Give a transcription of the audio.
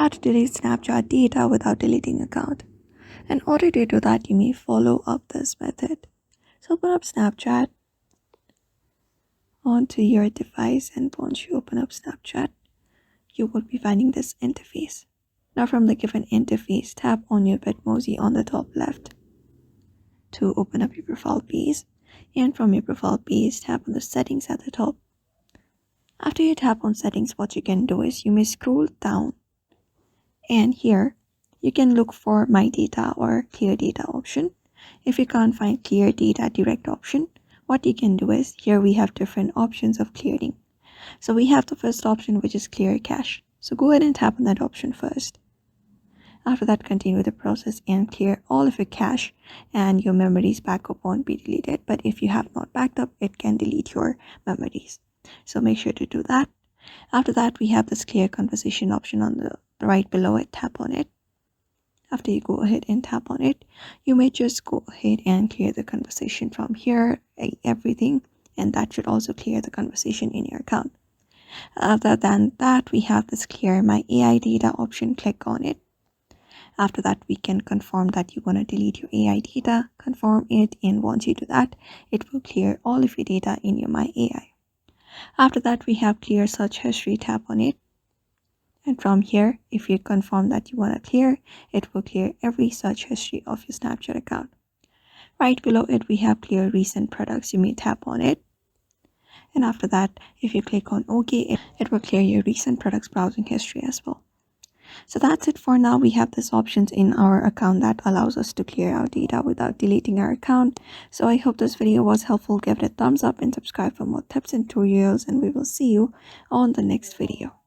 how to delete Snapchat data without deleting account. In order to do that, you may follow up this method. So open up Snapchat onto your device, and once you open up Snapchat, you will be finding this interface. Now from the given interface, tap on your Bitmoji on the top left to open up your profile page, and from your profile page, tap on the settings at the top. After you tap on settings, what you can do is you may scroll down, and here you can look for my data or clear data option. If you can't find clear data direct option, what you can do is here we have different options of clearing. So we have the first option, which is clear cache. So go ahead and tap on that option first. After that, continue the process and clear all of your cache, and your memories backup won't be deleted. But if you have not backed up, it can delete your memories. So make sure to do that. After that, we have this clear conversation option on the right below it. Tap on it. After you go ahead and tap on it, you may just go ahead and clear the conversation from here, everything, and that should also clear the conversation in your account. Other than that, we have this clear my AI data option. Click on it. After that, we can confirm that you want to delete your AI data, confirm it, and once you do that, it will clear all of your data in your My AI. After that, we have clear search history. Tap on it, and from here, if you confirm that you want to clear, it will clear every search history of your Snapchat account. Right below it, we have clear recent products. You may tap on it, and after that, if you click on OK, it will clear your recent products browsing history as well. So that's it for now. We have these options in our account that allows us to clear our data without deleting our account. So I hope this video was helpful. Give it a thumbs up and subscribe for more tips and tutorials, and we will see you on the next video.